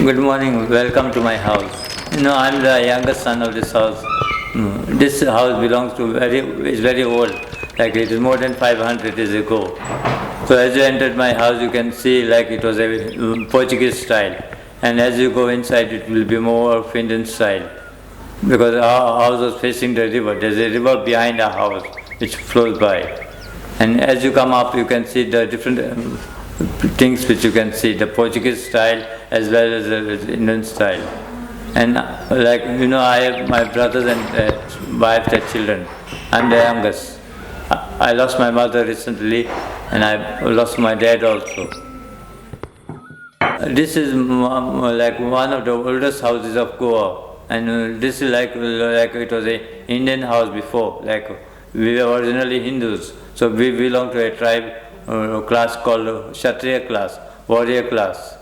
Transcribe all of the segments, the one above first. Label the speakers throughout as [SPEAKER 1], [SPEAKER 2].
[SPEAKER 1] Good morning, welcome to my house. I'm the youngest son of this house. This house belongs to is very old, like it is more than 500 years ago. So as you entered my house, you can see like it was a Portuguese style. And as you go inside, it will be more of Indian style. Because our house was facing the river. There's a river behind our house which flows by. And as you come up, you can see the different things which you can see, the Portuguese style as well as the Indian style. And I have my brothers and wife and children. I'm the youngest. I lost my mother recently and I lost my dad also. This is like one of the oldest houses of Goa, and this is like it was a Indian house before. Like we were originally Hindus, so we belong to a tribe class called Kshatriya class, warrior class.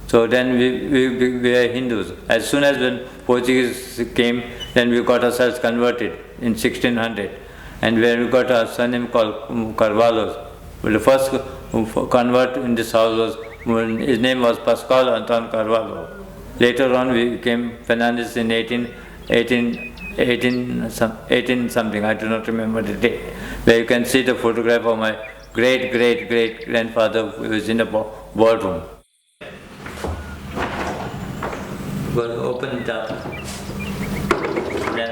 [SPEAKER 1] So then we were Hindus. As soon as when Portuguese came, then we got ourselves converted in 1600, and when we got a surname called Carvalhos. The first convert in this house was, his name was Pascual Anton Carvalho. Later on we became Fernandez in 18 something, I do not remember the date, where you can see the photograph of my great grandfather who was in the ballroom. Well, open it up. Then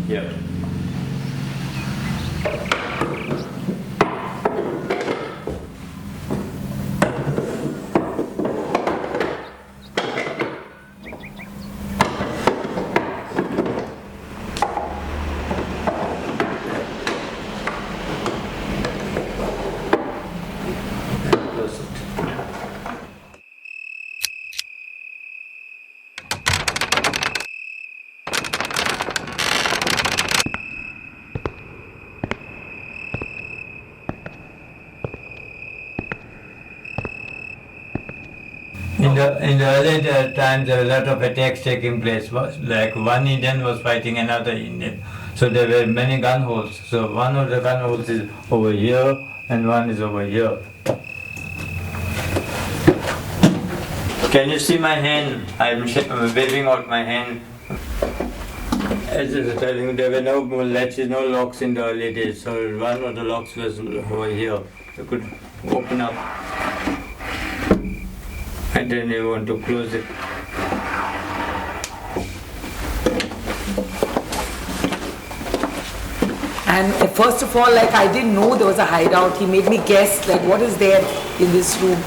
[SPEAKER 1] yeah. Close it. In the early times, there were a lot of attacks taking place. Like one Indian was fighting another Indian, so there were many gun holes. So one of the gun holes is over here, and one is over here. Can you see my hand? I'm waving out my hand. As I was telling you, there were no latches, no locks in the early days. So one of the locks was over here. You could open up, and then you want to close it.
[SPEAKER 2] And first of all, like I didn't know there was a hideout. He made me guess like what is there in this room.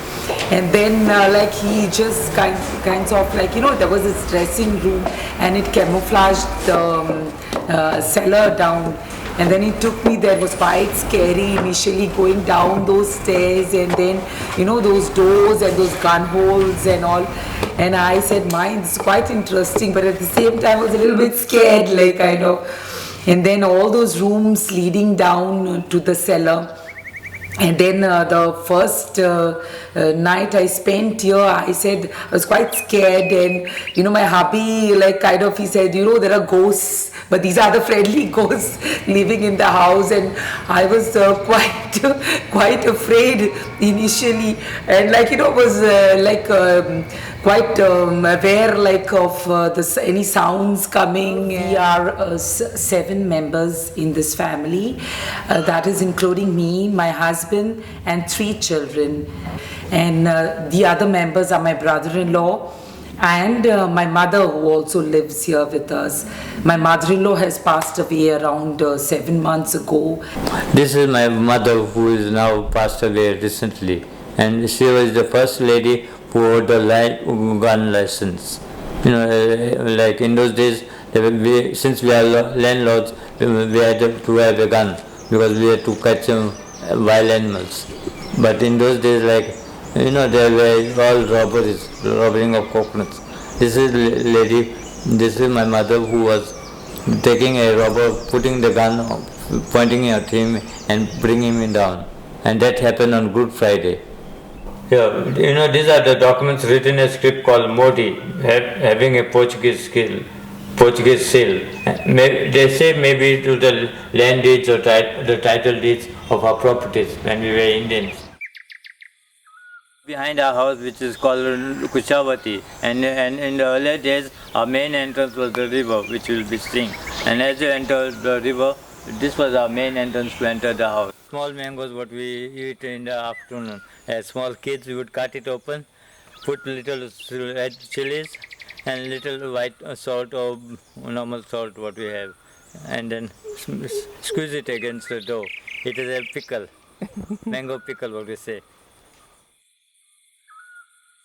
[SPEAKER 2] And then like he just kinds of like, there was this dressing room and it camouflaged the cellar down. And then he took me there. It was quite scary initially going down those stairs, and then those doors and those gun holes and all. And I said, this is quite interesting, but at the same time I was a little bit scared, like kind of. And then all those rooms leading down to the cellar. And then the first night I spent here, I said I was quite scared, and my hubby he said, there are ghosts, but these are the friendly ghosts living in the house, and I was quite afraid initially, and was quite aware of any sounds coming. We are 7 members in this family, that is including me, my husband and 3 children, and the other members are my brother-in-law and my mother, who also lives here with us. My mother-in-law has passed away around 7 months ago.
[SPEAKER 1] This is my mother, who is now passed away recently, and she was the first lady who had the gun license. Like in those days, since we are landlords, we had to have a gun because we had to catch wild animals. But in those days, there were all robbing of coconuts. This is my mother, who was taking a robber, putting the gun, pointing at him and bringing him down. And that happened on Good Friday. Yeah, these are the documents written in a script called Modi, having a Portuguese seal. They say maybe to the land deeds or the title deeds of our properties when we were Indians. Behind our house, which is called Kushavati, and in the earlier days, our main entrance was the river, which you will be seeing. And as you enter the river, this was our main entrance to enter the house. Small mangoes, what we eat in the afternoon. As small kids, we would cut it open, put little red chilies and little white salt or normal salt, what we have, and then squeeze it against the dough. It is a pickle, mango pickle, what we say.